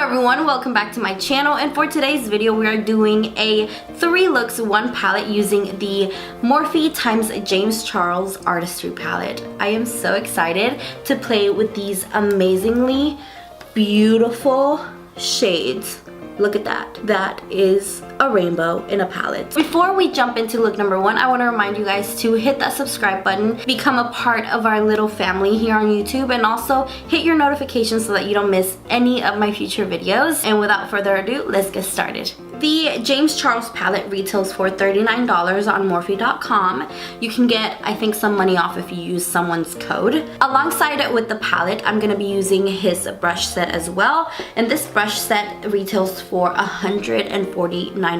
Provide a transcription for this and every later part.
everyone, welcome back to my channel, and for today's video we are doing a 3 looks 1 palette using the Morphe x James Charles Artistry palette. I am so excited to play with these amazingly beautiful shades. Look at that. That is a rainbow in a palette. Before we jump into look number 1, I want to remind you guys to hit that subscribe button, become a part of our little family here on YouTube, and also hit your notifications so that you don't miss any of my future videos. And without further ado, let's get started. The James Charles palette retails for $39 on Morphe.com. You can get, I think, some money off if you use someone's code. Alongside it with the palette, I'm going to be using his brush set as well. And this brush set retails for $149.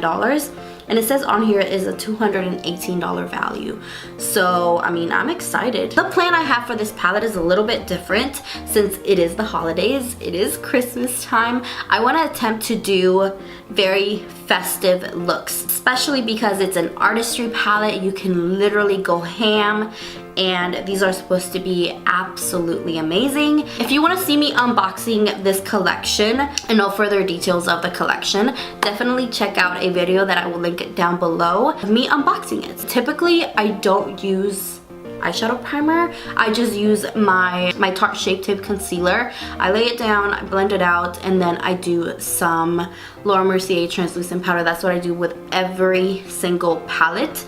And it says on here is a $218 value. So, I mean, I'm excited. The plan I have for this palette is a little bit different since it is the holidays. It is Christmas time. I want to attempt to do very festive looks, especially because it's an artistry palette. You can literally go ham, and these are supposed to be absolutely amazing. If you want to see me unboxing this collection and know further details of the collection, definitely check out a video that I will link down below of me unboxing it. Typically, I don't use eyeshadow primer. I just use my Tarte Shape Tape concealer. I lay it down, I blend it out, and then I do some Laura Mercier translucent powder. That's what I do with every single palette.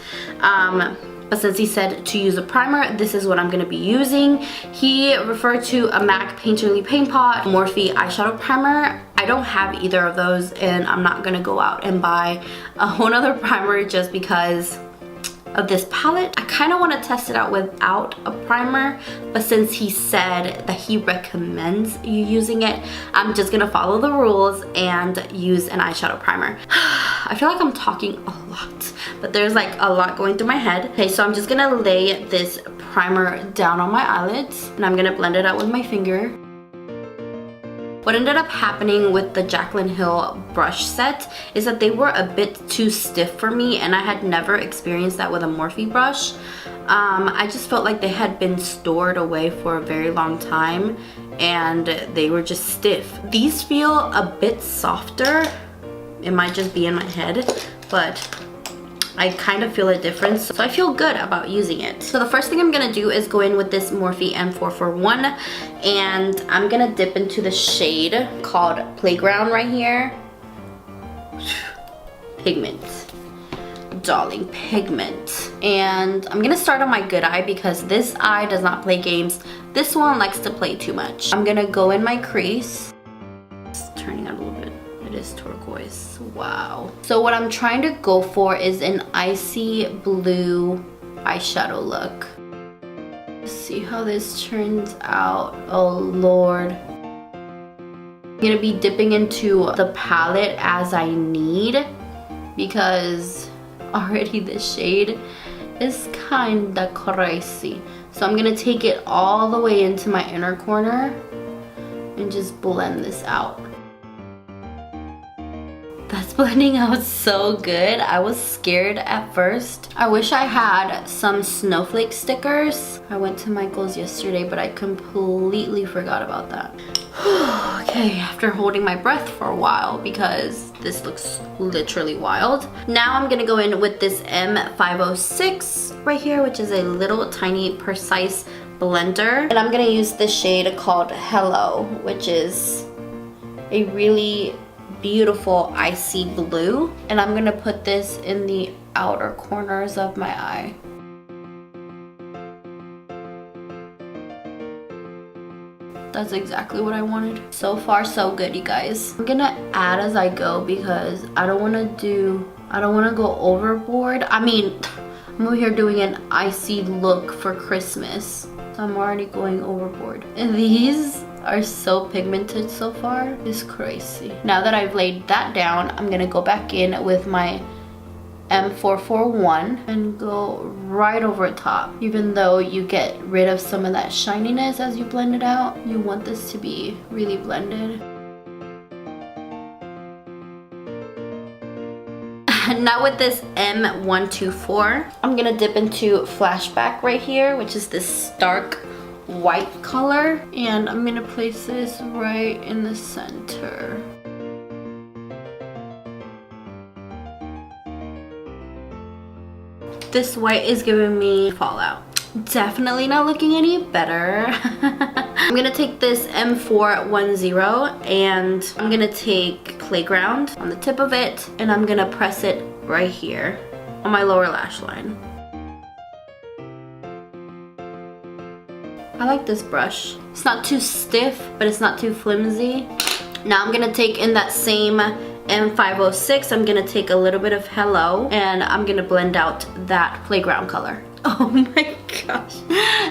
But since he said to use a primer, this is what I'm going to be using. He referred to a MAC Painterly Paint Pot Morphe eyeshadow primer. I don't have either of those, and I'm not going to go out and buy a whole nother primer just because of this palette. I kind of want to test it out without a primer, but since he said that he recommends you using it, I'm just gonna follow the rules and use an eyeshadow primer. I feel like I'm talking a lot, but there's like a lot going through my head. Okay, so I'm just gonna lay this primer down on my eyelids, and I'm gonna blend it out with my finger. What ended up happening with the Jaclyn Hill brush set is that they were a bit too stiff for me, and I had never experienced that with a Morphe brush. I just felt like they had been stored away for a very long time and they were just stiff. These feel a bit softer. It might just be in my head, but I kind of feel a difference, so I feel good about using it. So the first thing I'm gonna do is go in with this Morphe M441, and I'm gonna dip into the shade called Playground right here. Pigment. Darling, Pigment. And I'm gonna start on my good eye because this eye does not play games. This one likes to play too much. I'm gonna go in my crease. It's turning out a little bit. It is turquoise. Wow. So what I'm trying to go for is an icy blue eyeshadow look. Let's see how this turns out. Oh Lord. I'm gonna be dipping into the palette as I need because already the shade is kinda crazy. So I'm gonna take it all the way into my inner corner and just blend this out. That's blending out so good. I was scared at first. I wish I had some snowflake stickers. I went to Michael's yesterday, but I completely forgot about that. Okay, after holding my breath for a while because this looks literally wild. Now I'm gonna go in with this M506 right here, which is a little tiny precise blender. And I'm gonna use the shade called Hello, which is a really beautiful icy blue, and I'm gonna put this in the outer corners of my eye. That's exactly what I wanted. So far so good, you guys. I'm gonna add as I go because I don't want to go overboard. I mean, I'm over here doing an icy look for Christmas, so I'm already going overboard. And these are so pigmented so far. It's crazy. Now that I've laid that down, I'm gonna go back in with my M441 and go right over top. Even though you get rid of some of that shininess as you blend it out, you want this to be really blended. Now with this M124, I'm gonna dip into Flashback right here, which is this stark white color, and I'm gonna place this right in the center. This white is giving me fallout. Definitely not looking any better. I'm gonna take this M410 and I'm gonna take Playground on the tip of it and I'm gonna press it right here on my lower lash line. I like this brush. It's not too stiff, but it's not too flimsy. Now I'm gonna take in that same M506, I'm gonna take a little bit of Hello and I'm gonna blend out that Playground color. Oh my gosh.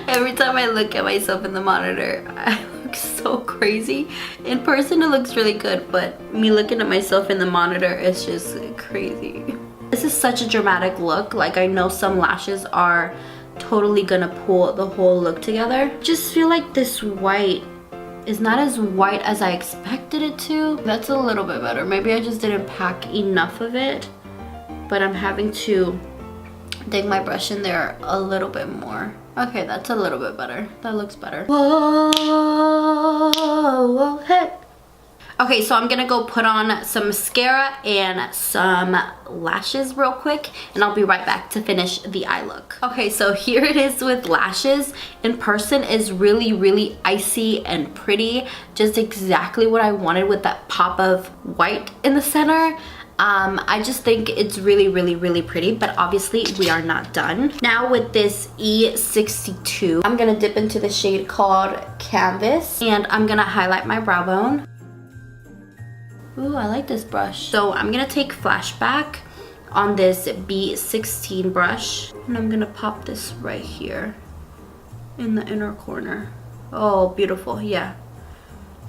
Every time I look at myself in the monitor, I look so crazy. In person it looks really good, but me looking at myself in the monitor is just crazy. This is such a dramatic look. Like, I know some lashes are totally gonna pull the whole look together. Just feel like this white is not as white as I expected it to. That's a little bit better. Maybe I just didn't pack enough of it, but I'm having to dig my brush in there a little bit more. Okay, that's a little bit better. That looks better. Whoa, whoa, hey. Okay, so I'm gonna go put on some mascara and some lashes real quick, and I'll be right back to finish the eye look. Okay, so here it is with lashes. In person is really, really icy and pretty. Just exactly what I wanted with that pop of white in the center. I just think it's really, really, really pretty, but obviously we are not done. Now with this E62, I'm gonna dip into the shade called Canvas, and I'm gonna highlight my brow bone. Ooh, I like this brush. So I'm gonna take Flashback on this B16 brush, and I'm gonna pop this right here in the inner corner. Oh, beautiful, yeah.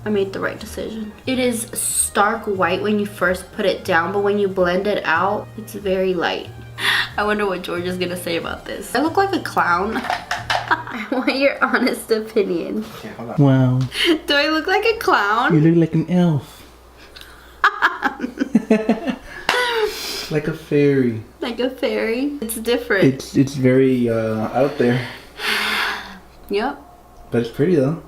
I made the right decision. It is stark white when you first put it down, but when you blend it out, it's very light. I wonder what George is gonna say about this. I look like a clown. I want your honest opinion. Okay, hold on. Wow. Do I look like a clown? You look like an elf. Like a fairy. Like a fairy? It's different. It's very out there. Yep. But it's pretty though.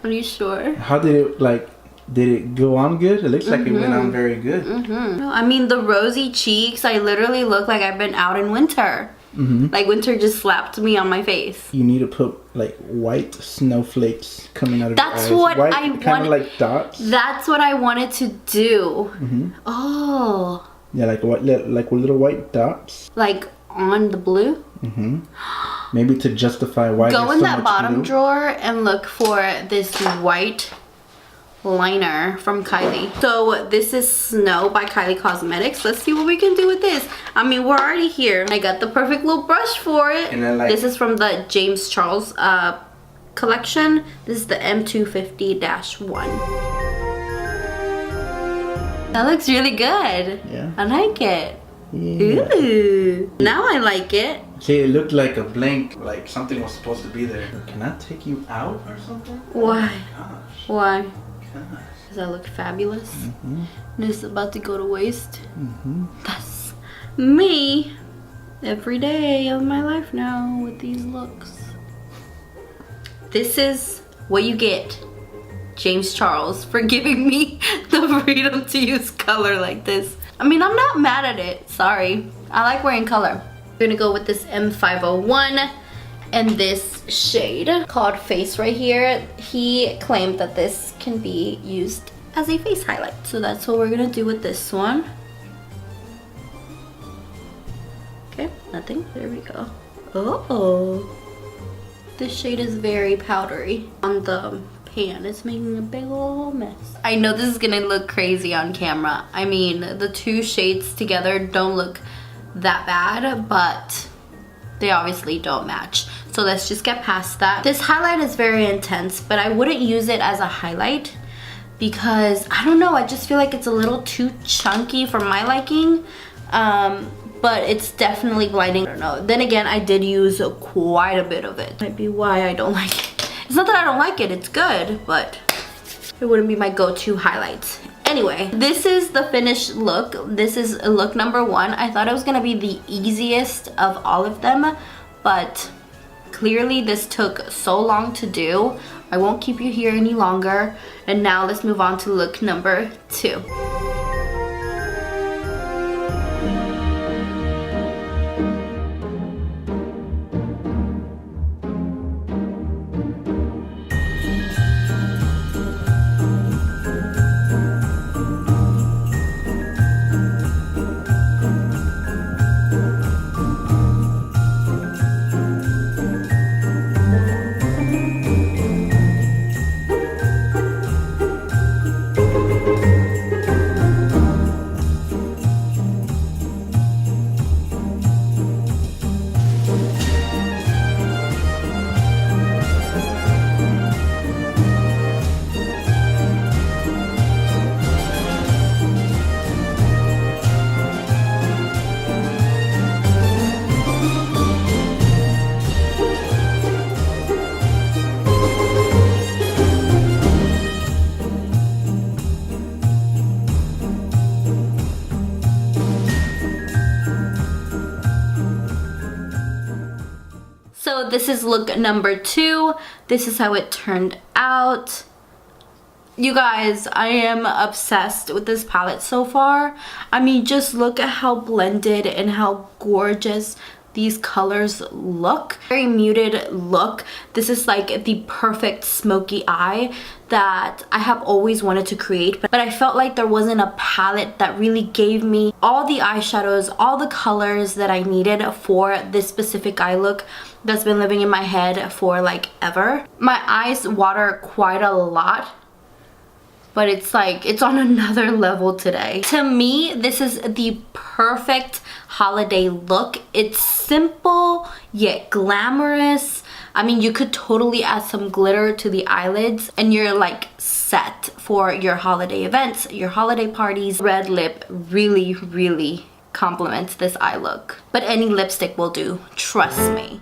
Are you sure? How did it, like, did it go on good? It looks like it went on very good. I mean, the rosy cheeks, I literally look like I've been out in winter. Like winter just slapped me on my face. You need to put like white snowflakes coming out of That's your eyes. what White, I kind wanted. of like dots. That's what I wanted to do. Oh. Yeah, like little white dots. Like on the blue? Maybe to justify why Go there's in so that much bottom blue. drawer and look for this white liner from Kylie. So this is Snow by Kylie Cosmetics. Let's see what we can do with this. I mean, we're already here. I got the perfect little brush for it. And then, like, this is from the James Charles collection. This is the M250-1. That looks really good. Yeah. I like it. Yeah. Ooh. Now I like it. See, it looked like a blank, like something was supposed to be there. Can I take you out or something? Why? Gosh. Why? Gosh. Does that look fabulous? And it's about to go to waste. That's me every day of my life now with these looks. This is what you get, James Charles, for giving me the freedom to use color like this. I mean, I'm not mad at it. Sorry. I like wearing color. We're gonna go with this M501 and this shade called Face right here. He claimed that this can be used as a face highlight. So that's what we're gonna do with this one. Okay, nothing. There we go. Oh. This shade is very powdery on the pan. It's making a big old mess. I know this is gonna look crazy on camera. I mean, the two shades together don't look that bad, but they obviously don't match. So let's just get past that. This highlight is very intense, but I wouldn't use it as a highlight because, I don't know, I just feel like it's a little too chunky for my liking. But it's definitely blinding. I don't know. Then again, I did use quite a bit of it. Might be why I don't like it. It's not that I don't like it, it's good, but it wouldn't be my go-to highlight. Anyway, this is the finished look. This is look number 1. I thought it was gonna be the easiest of all of them, but clearly this took so long to do. I won't keep you here any longer. And now let's move on to look number 2. this is look number 2. This is how it turned out. You guys, I am obsessed with this palette so far. I mean, just look at how blended and how gorgeous these colors look. Very muted look. This is like the perfect smoky eye that I have always wanted to create, but I felt like there wasn't a palette that really gave me all the eyeshadows, all the colors that I needed for this specific eye look that's been living in my head for like ever. My eyes water quite a lot, but it's like it's on another level today. To me, this is the perfect holiday look. It's simple yet glamorous. I mean, you could totally add some glitter to the eyelids and you're like set for your holiday events, your holiday parties. Red lip really, really complements this eye look. But any lipstick will do, trust me.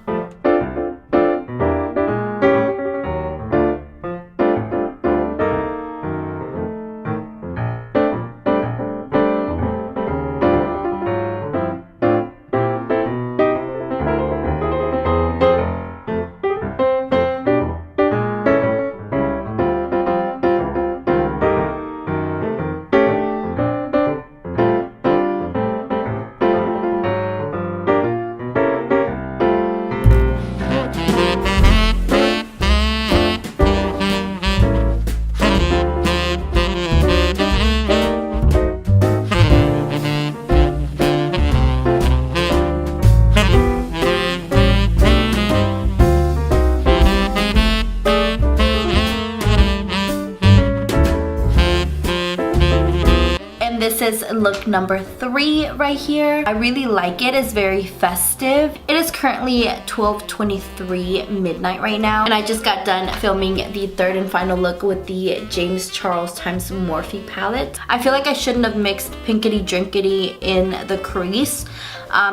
This is look number 3 right here. I really like it. It's very festive. It is currently 12:23 midnight right now, and I just got done filming the third and final look with the James Charles x Morphe palette. I feel like I shouldn't have mixed Pinkity Drinkity in the crease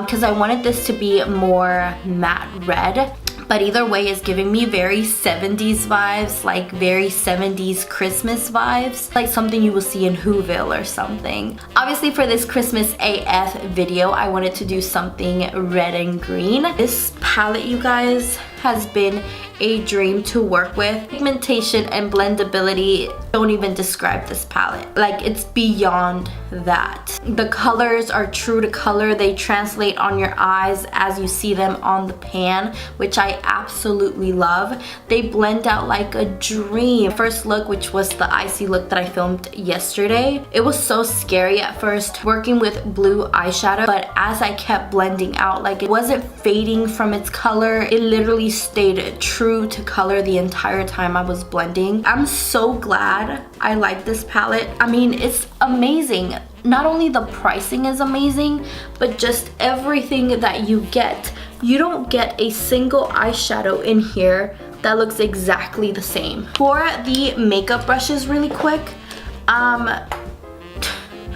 because I wanted this to be more matte red. But either way is giving me very 70s vibes, like very 70s Christmas vibes, like something you will see in Whoville or something. Obviously for this Christmas AF video, I wanted to do something red and green. This palette, you guys, has been a dream to work with. Pigmentation and blendability don't even describe this palette. Like, it's beyond that. The colors are true to color. They translate on your eyes as you see them on the pan, which I absolutely love. They blend out like a dream. First look, which was the icy look that I filmed yesterday, it was so scary at first working with blue eyeshadow, but as I kept blending out, like, it wasn't fading from its color. It literally stayed true to color the entire time I was blending. I'm so glad I like this palette. I mean, it's amazing. Not only the pricing is amazing, but just everything that you get. You don't get a single eyeshadow in here that looks exactly the same. For the makeup brushes really quick, I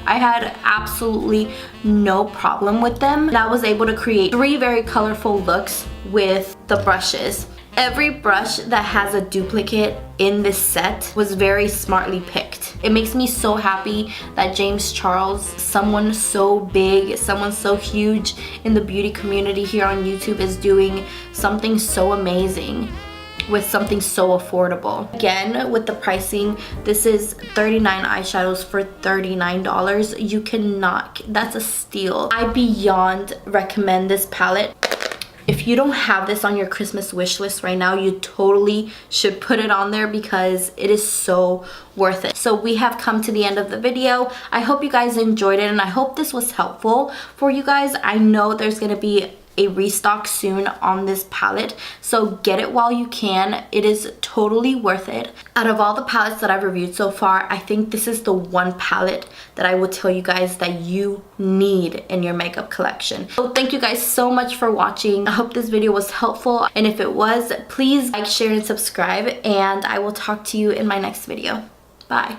had absolutely no problem with them. And I was able to create 3 very colorful looks with the brushes. Every brush that has a duplicate in this set was very smartly picked. It makes me so happy that James Charles, someone so big, someone so huge in the beauty community here on YouTube, is doing something so amazing with something so affordable. Again, with the pricing, this is 39 eyeshadows for $39. You cannot, that's a steal. I beyond recommend this palette. If you don't have this on your Christmas wish list right now, you totally should put it on there because it is so worth it. So we have come to the end of the video. I hope you guys enjoyed it and I hope this was helpful for you guys. I know there's gonna be a restock soon on this palette, so get it while you can. It is totally worth it. Out of all the palettes that I've reviewed so far, I think this is the one palette that I will tell you guys that you need in your makeup collection. So thank you guys so much for watching. I hope this video was helpful, and if it was, please like, share, and subscribe, and I will talk to you in my next video. Bye.